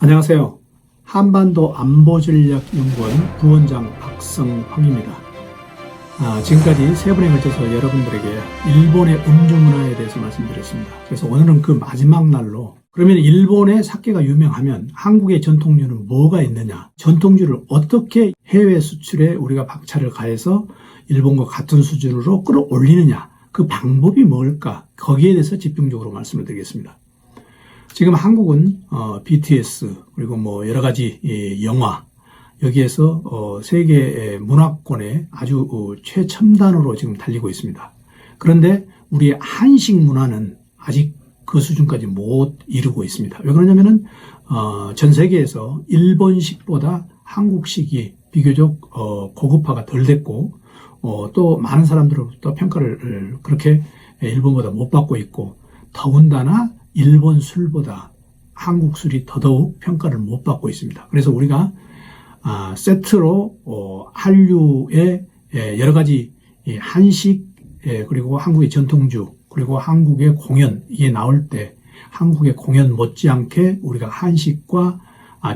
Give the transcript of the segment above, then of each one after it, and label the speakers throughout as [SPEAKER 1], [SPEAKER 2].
[SPEAKER 1] 안녕하세요. 한반도 안보전략연구원 부원장 박성황입니다. 지금까지 세 번에 걸쳐서 여러분들에게 일본의 음주 문화에 대해서 말씀드렸습니다. 그래서 오늘은 그 마지막 날로, 그러면 일본의 사케가 유명하면 한국의 전통주는 뭐가 있느냐, 전통주를 어떻게 해외 수출에 우리가 박차를 가해서 일본과 같은 수준으로 끌어올리느냐, 그 방법이 뭘까, 거기에 대해서 집중적으로 말씀을 드리겠습니다. 지금 한국은 BTS 그리고 뭐 여러 가지 영화, 여기에서 세계 문화권의 아주 최첨단으로 지금 달리고 있습니다. 그런데 우리의 한식 문화는 아직 그 수준까지 못 이루고 있습니다. 왜 그러냐면은 전 세계에서 일본식보다 한국식이 비교적 고급화가 덜 됐고, 또 많은 사람들로부터 평가를 그렇게 일본보다 못 받고 있고, 더군다나 일본 술보다 한국 술이 더더욱 평가를 못 받고 있습니다. 그래서 우리가 세트로 한류의 여러 가지 한식, 그리고 한국의 전통주, 그리고 한국의 공연, 이게 나올 때 한국의 공연 못지않게 우리가 한식과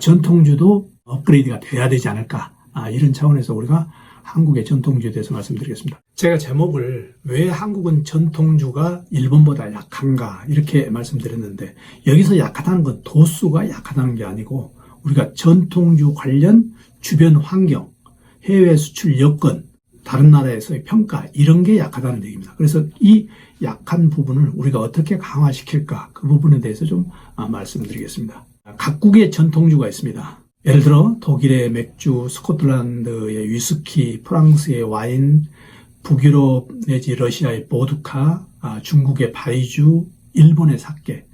[SPEAKER 1] 전통주도 업그레이드가 돼야 되지 않을까, 이런 차원에서 우리가 한국의 전통주에 대해서 말씀드리겠습니다. 제가 제목을 왜 한국은 전통주가 일본보다 약한가 이렇게 말씀드렸는데, 여기서 약하다는 건 도수가 약하다는 게 아니고 우리가 전통주 관련 주변 환경, 해외 수출 여건, 다른 나라에서의 평가, 이런 게 약하다는 얘기입니다. 그래서 이 약한 부분을 우리가 어떻게 강화시킬까, 그 부분에 대해서 좀 말씀드리겠습니다. 각국의 전통주가 있습니다. 예를 들어 독일의 맥주, 스코틀랜드의 위스키, 프랑스의 와인, 북유럽 내지 러시아의 보드카, 중국의 바이주, 일본의 사케,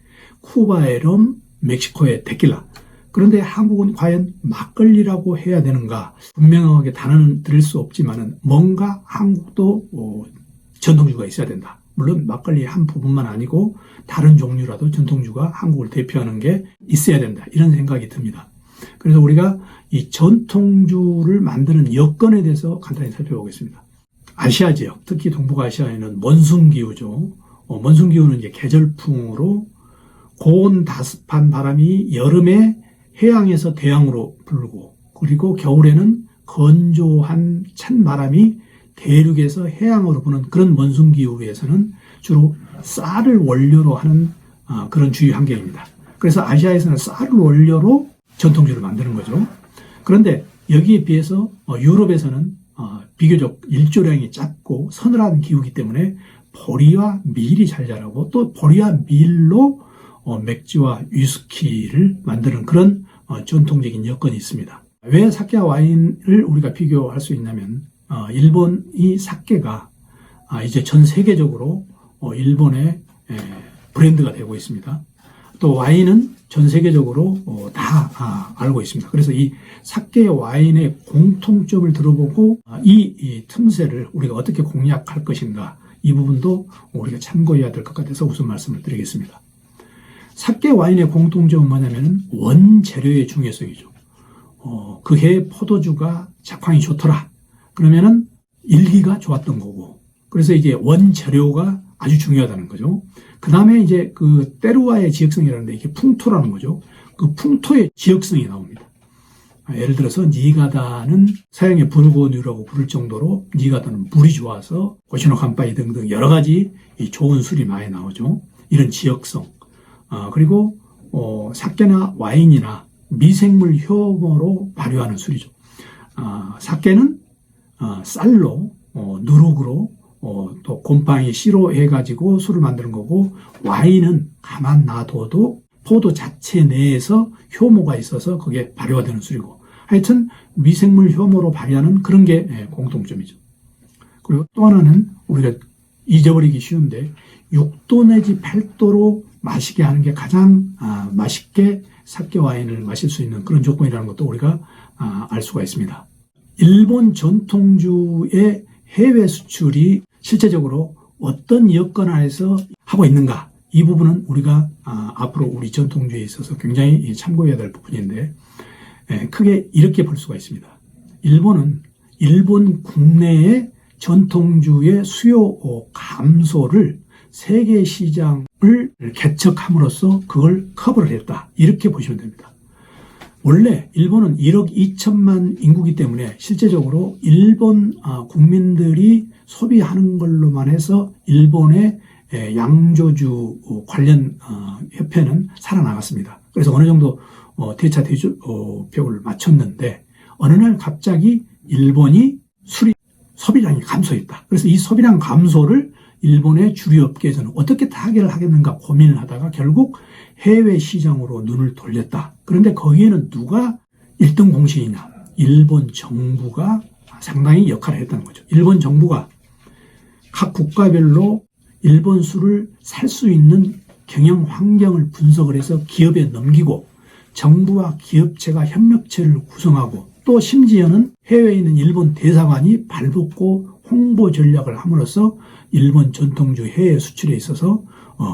[SPEAKER 1] 쿠바의 럼, 멕시코의 테킬라. 그런데 한국은 과연 막걸리라고 해야 되는가? 분명하게 단어는 드릴 수 없지만은 뭔가 한국도 전통주가 있어야 된다. 물론 막걸리 한 부분만 아니고 다른 종류라도 전통주가 한국을 대표하는 게 있어야 된다, 이런 생각이 듭니다. 그래서 우리가 이 전통주를 만드는 여건에 대해서 간단히 살펴보겠습니다. 아시아 지역, 특히 동북아시아에는 monsun기후죠. monsun기후는 이제 계절풍으로 고온 다습한 바람이 여름에 해양에서 대양으로 불고, 그리고 겨울에는 건조한 찬 바람이 대륙에서 해양으로 부는 그런 monsun기후에서는 주로 쌀을 원료로 하는 그런 주위 환경입니다. 그래서 아시아에서는 쌀을 원료로 전통주를 만드는 거죠. 그런데 여기에 비해서 유럽에서는 비교적 일조량이 작고 서늘한 기후이기 때문에 보리와 밀이 잘 자라고, 또 보리와 밀로 맥주와 위스키를 만드는 그런 전통적인 여건이 있습니다. 왜 사케와 와인을 우리가 비교할 수 있냐면, 일본이 사케가 이제 전 세계적으로 일본의 브랜드가 되고 있습니다. 또 와인은 전 세계적으로 다 알고 있습니다. 그래서 이 사케 와인의 공통점을 들어보고 이 틈새를 우리가 어떻게 공략할 것인가, 이 부분도 우리가 참고해야 될 것 같아서 우선 말씀을 드리겠습니다. 사케 와인의 공통점은 뭐냐면 원재료의 중요성이죠. 그 해 포도주가 작황이 좋더라, 그러면은 일기가 좋았던 거고, 그래서 이제 원재료가 아주 중요하다는 거죠. 그 다음에 이제 그 때루와의 지역성이라는데, 이게 풍토라는 거죠. 그 풍토의 지역성이 나옵니다. 예를 들어서 니가다는 서양의 불고뉴라고 부를 정도로 니가다는 물이 좋아서 고시노 간파이 등등 여러 가지 이 좋은 술이 많이 나오죠. 이런 지역성. 그리고 사케나 와인이나 미생물 효모로 발효하는 술이죠. 사케는 쌀로, 누룩으로, 또 곰팡이 씨로 해가지고 술을 만드는 거고, 와인은 가만 놔둬도 포도 자체 내에서 효모가 있어서 그게 발효가 되는 술이고, 하여튼 미생물 효모로 발효하는 그런 게 공통점이죠. 그리고 또 하나는 우리가 잊어버리기 쉬운데, 6도 내지 8도로 마시게 하는 게 가장 맛있게 사케 와인을 마실 수 있는 그런 조건이라는 것도 우리가 알 수가 있습니다. 일본 전통주의 해외 수출이 실제적으로 어떤 여건 하에서 하고 있는가, 이 부분은 우리가 앞으로 우리 전통주에 있어서 굉장히 참고해야 될 부분인데, 크게 이렇게 볼 수가 있습니다. 일본은 일본 국내의 전통주의 수요 감소를 세계 시장을 개척함으로써 그걸 커버를 했다, 이렇게 보시면 됩니다. 원래 일본은 1억 2천만 인구이기 때문에 실제적으로 일본 국민들이 소비하는 걸로만 해서 일본의 양조주 관련 협회는 살아나갔습니다. 그래서 어느 정도 대차 대조표를 마쳤는데 어느 날 갑자기 일본이 소비량이 감소했다. 그래서 이 소비량 감소를 일본의 주류업계에서는 어떻게 타개를 하겠는가 고민을 하다가 결국 해외 시장으로 눈을 돌렸다. 그런데 거기에는 누가 1등 공신이냐? 일본 정부가 상당히 역할을 했다는 거죠. 일본 정부가 각 국가별로 일본 술을 살 수 있는 경영 환경을 분석을 해서 기업에 넘기고 정부와 기업체가 협력체를 구성하고 또 심지어는 해외에 있는 일본 대사관이 발벗고 홍보 전략을 함으로써 일본 전통주 해외 수출에 있어서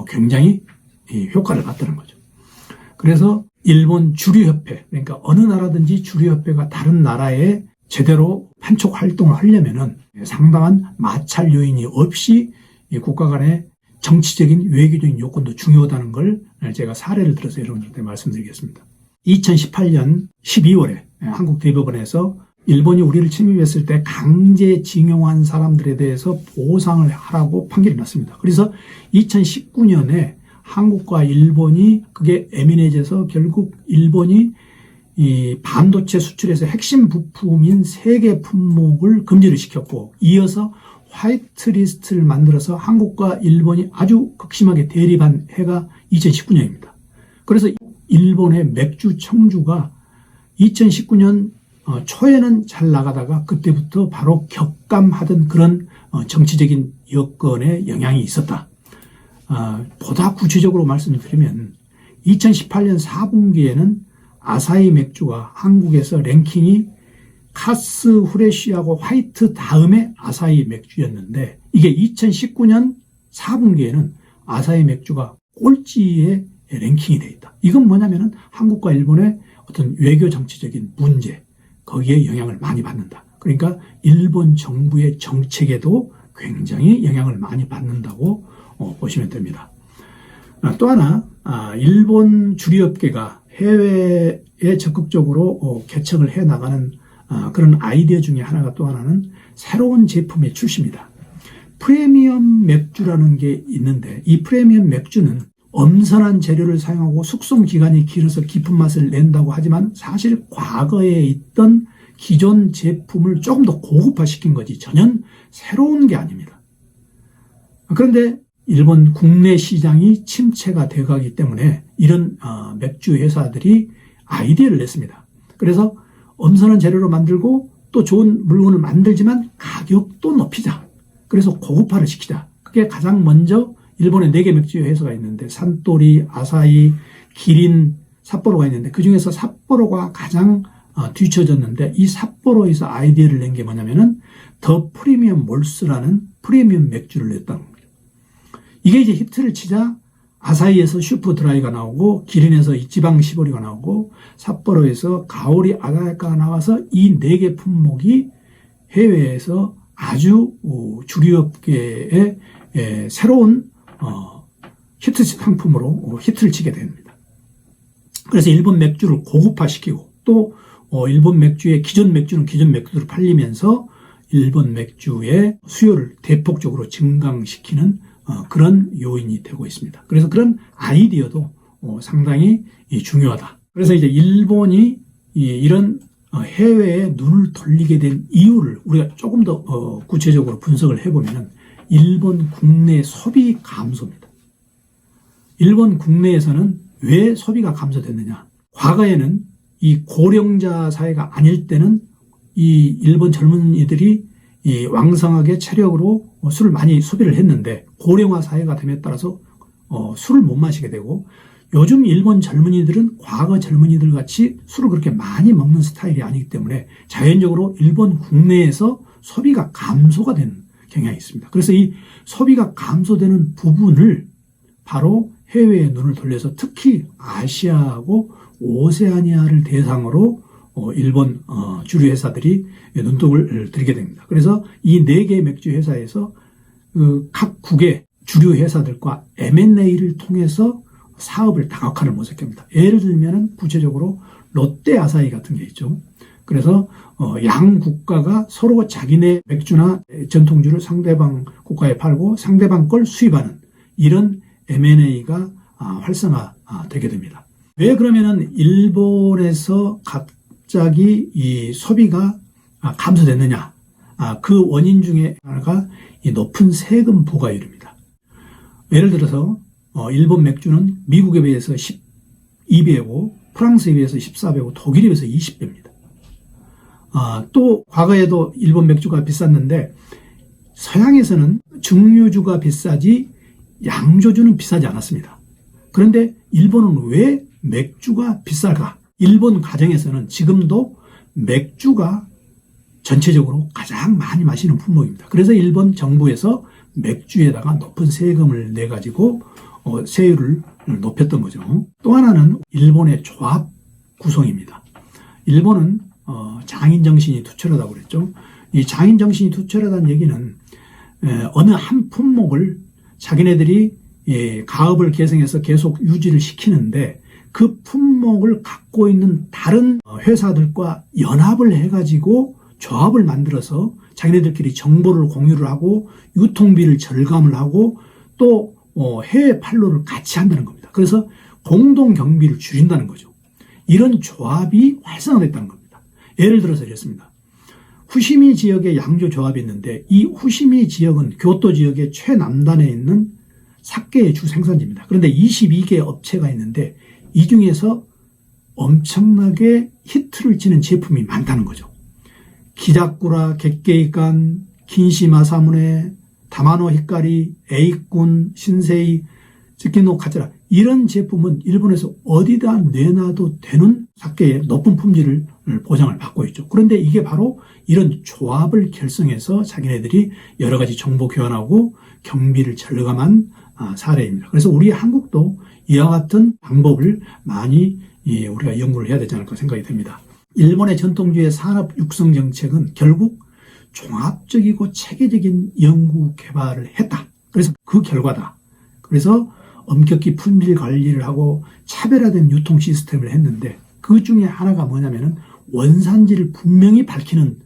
[SPEAKER 1] 굉장히 효과를 봤다는 거죠. 그래서 일본 주류협회, 그러니까 어느 나라든지 주류협회가 다른 나라에 제대로 판촉 활동을 하려면은 상당한 마찰 요인이 없이 국가 간의 정치적인 외교적인 요건도 중요하다는 걸 제가 사례를 들어서 여러분들께 말씀드리겠습니다. 2018년 12월에 한국 대법원에서 일본이 우리를 침입했을 때 강제징용한 사람들에 대해서 보상을 하라고 판결이 났습니다. 그래서 2019년에 한국과 일본이 그게 에미네져서 결국 일본이 이 반도체 수출에서 핵심 부품인 3개 품목을 금지를 시켰고 이어서 화이트리스트를 만들어서 한국과 일본이 아주 극심하게 대립한 해가 2019년입니다. 그래서 일본의 맥주 청주가 2019년 초에는 잘 나가다가 그때부터 바로 격감하던 그런 정치적인 여건에 영향이 있었다. 보다 구체적으로 말씀을 드리면 2018년 4분기에는 아사히 맥주가 한국에서 랭킹이 카스 후레쉬하고 화이트 다음에 아사히 맥주였는데 이게 2019년 4분기에는 아사히 맥주가 꼴찌에 랭킹이 되어 있다. 이건 뭐냐면은 한국과 일본의 어떤 외교 정치적인 문제, 거기에 영향을 많이 받는다. 그러니까 일본 정부의 정책에도 굉장히 영향을 많이 받는다고 보시면 됩니다. 또 하나, 일본 주류업계가 해외에 적극적으로 개척을 해나가는 그런 아이디어 중에 하나가 또 하나는 새로운 제품의 출시입니다. 프리미엄 맥주라는 게 있는데 이 프리미엄 맥주는 엄선한 재료를 사용하고 숙성 기간이 길어서 깊은 맛을 낸다고 하지만 사실 과거에 있던 기존 제품을 조금 더 고급화시킨 거지 전혀 새로운 게 아닙니다. 그런데 일본 국내 시장이 침체가 돼가기 때문에 이런 맥주 회사들이 아이디어를 냈습니다. 그래서 엄선한 재료로 만들고 또 좋은 물건을 만들지만 가격도 높이자. 그래서 고급화를 시키자. 그게 가장 먼저 일본에 4개 맥주 회사가 있는데 산토리, 아사히, 기린, 삿포로가 있는데 그중에서 삿포로가 가장 뒤처졌는데 이 삿포로에서 아이디어를 낸 게 뭐냐면은 더 프리미엄 몰스라는 프리미엄 맥주를 냈다는 거예요. 이게 이제 히트를 치자 아사히에서 슈퍼 드라이가 나오고 기린에서 이치방 시보리가 나오고 삿포로에서 가오리 아가야카가 나와서 이 4개 품목이 해외에서 아주 주류업계의 새로운 히트 상품으로 히트를 치게 됩니다. 그래서 일본 맥주를 고급화시키고 또 일본 맥주의 기존 맥주는 기존 맥주로 팔리면서 일본 맥주의 수요를 대폭적으로 증강시키는 그런 요인이 되고 있습니다. 그래서 그런 아이디어도 상당히 중요하다. 그래서 이제 일본이 이런 해외에 눈을 돌리게 된 이유를 우리가 조금 더 구체적으로 분석을 해보면 일본 국내 소비 감소입니다. 일본 국내에서는 왜 소비가 감소됐느냐? 과거에는 이 고령자 사회가 아닐 때는 이 일본 젊은이들이 이 왕성하게 체력으로 술을 많이 소비를 했는데 고령화 사회가 됨에 따라서 술을 못 마시게 되고 요즘 일본 젊은이들은 과거 젊은이들 같이 술을 그렇게 많이 먹는 스타일이 아니기 때문에 자연적으로 일본 국내에서 소비가 감소가 되는 경향이 있습니다. 그래서 이 소비가 감소되는 부분을 바로 해외에 눈을 돌려서 특히 아시아하고 오세아니아를 대상으로 일본 주류 회사들이 눈독을 들이게 됩니다. 그래서 이 4개 맥주 회사에서 각 국의 주류 회사들과 M&A를 통해서 사업을 다각화를 모색합니다. 예를 들면 구체적으로 롯데 아사히 같은 게 있죠. 그래서 양 국가가 서로 자기네 맥주나 전통주를 상대방 국가에 팔고 상대방 걸 수입하는 이런 M&A가 활성화되게 됩니다. 왜 그러면은 일본에서 갑자기 이 소비가 감소됐느냐? 그 원인 중에 하나가 이 높은 세금 부과율입니다. 예를 들어서 일본 맥주는 미국에 비해서 12배고 프랑스에 비해서 14배고 독일에 비해서 20배입니다. 또 과거에도 일본 맥주가 비쌌는데 서양에서는 증류주가 비싸지 양조주는 비싸지 않았습니다. 그런데 일본은 왜 맥주가 비쌀까? 일본 가정에서는 지금도 맥주가 전체적으로 가장 많이 마시는 품목입니다. 그래서 일본 정부에서 맥주에다가 높은 세금을 내가지고 세율을 높였던 거죠. 또 하나는 일본의 조합 구성입니다. 일본은 장인 정신이 투철하다고 그랬죠. 이 장인 정신이 투철하다는 얘기는 어느 한 품목을 자기네들이 가업을 계승해서 계속 유지를 시키는데 그 품목을 갖고 있는 다른 회사들과 연합을 해가지고 조합을 만들어서 자기네들끼리 정보를 공유를 하고 유통비를 절감을 하고 또 해외 판로를 같이 한다는 겁니다. 그래서 공동 경비를 줄인다는 거죠. 이런 조합이 활성화됐다는 겁니다. 예를 들어서 이렇습니다. 후시미 지역에 양조 조합이 있는데 이 후시미 지역은 교토 지역의 최남단에 있는 사케의 주 생산지입니다. 그런데 22개 업체가 있는데 이 중에서 엄청나게 히트를 치는 제품이 많다는 거죠. 기자쿠라, 겟게이칸, 긴시마사무네, 다마노 히카리, 에이꾼, 신세이, 즈키노 카츠라 이런 제품은 일본에서 어디다 내놔도 되는 사케의 높은 품질을 보장을 받고 있죠. 그런데 이게 바로 이런 조합을 결성해서 자기네들이 여러 가지 정보 교환하고 경비를 절감한 사례입니다. 그래서 우리 한국도 이와 같은 방법을 많이 우리가 연구를 해야 되지 않을까 생각이 듭니다. 일본의 전통주의 산업 육성 정책은 결국 종합적이고 체계적인 연구 개발을 했다. 그래서 그 결과다. 그래서 엄격히 품질 관리를 하고 차별화된 유통 시스템을 했는데 그 중에 하나가 뭐냐면은 원산지를 분명히 밝히는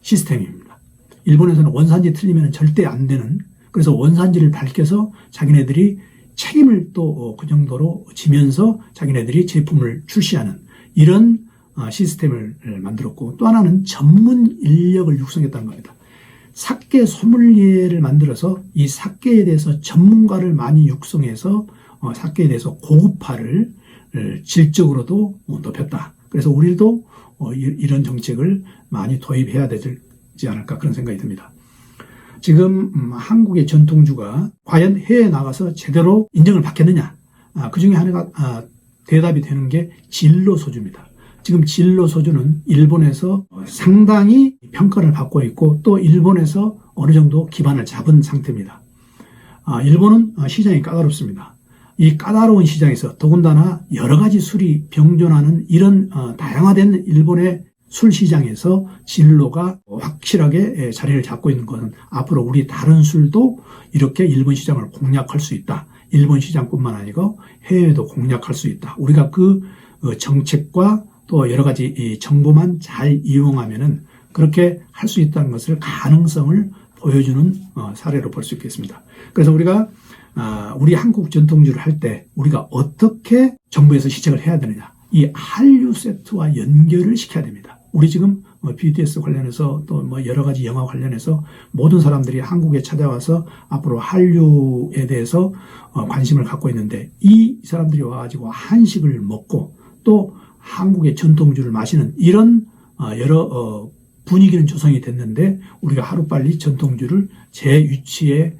[SPEAKER 1] 시스템입니다. 일본에서는 원산지 틀리면 절대 안 되는, 그래서 원산지를 밝혀서 자기네들이 책임을 또 그 정도로 지면서 자기네들이 제품을 출시하는 이런 시스템을 만들었고, 또 하나는 전문 인력을 육성했다는 겁니다. 사케 소믈리에를 만들어서 이 사케에 대해서 전문가를 많이 육성해서 사케에 대해서 고급화를 질적으로도 높였다. 그래서 우리도 이런 정책을 많이 도입해야 되지 않을까 그런 생각이 듭니다. 지금 한국의 전통주가 과연 해외에 나가서 제대로 인정을 받겠느냐? 그 중에 하나가 대답이 되는 게 진로 소주입니다. 지금 진로 소주는 일본에서 상당히 평가를 받고 있고 또 일본에서 어느 정도 기반을 잡은 상태입니다. 일본은 시장이 까다롭습니다. 이 까다로운 시장에서 더군다나 여러 가지 술이 병존하는 이런 다양화된 일본의 술 시장에서 진로가 확실하게 자리를 잡고 있는 것은 앞으로 우리 다른 술도 이렇게 일본 시장을 공략할 수 있다. 일본 시장뿐만 아니고 해외도 공략할 수 있다. 우리가 그 정책과 또 여러 가지 이 정보만 잘 이용하면은 그렇게 할 수 있다는 것을 가능성을 보여주는 사례로 볼 수 있겠습니다. 그래서 우리가 우리 한국 전통주를 할 때 우리가 어떻게 정부에서 시책을 해야 되느냐, 이 한류 세트와 연결을 시켜야 됩니다. 우리 지금 BTS 관련해서 또 뭐 여러 가지 영화 관련해서 모든 사람들이 한국에 찾아와서 앞으로 한류에 대해서 관심을 갖고 있는데, 이 사람들이 와가지고 한식을 먹고 또 한국의 전통주를 마시는 이런 여러 분위기는 조성이 됐는데 우리가 하루빨리 전통주를 제 위치에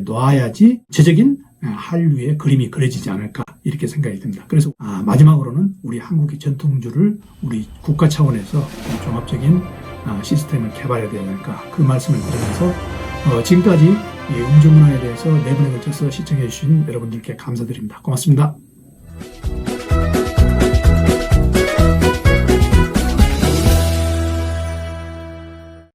[SPEAKER 1] 놓아야지 제적인 한류의 그림이 그려지지 않을까 이렇게 생각이 듭니다. 그래서 마지막으로는 우리 한국의 전통주를 우리 국가 차원에서 종합적인 시스템을 개발해야 되지 않을까 그 말씀을 드리면서 지금까지 음주문화에 대해서 4번에 걸쳐서 시청해 주신 여러분들께 감사드립니다. 고맙습니다.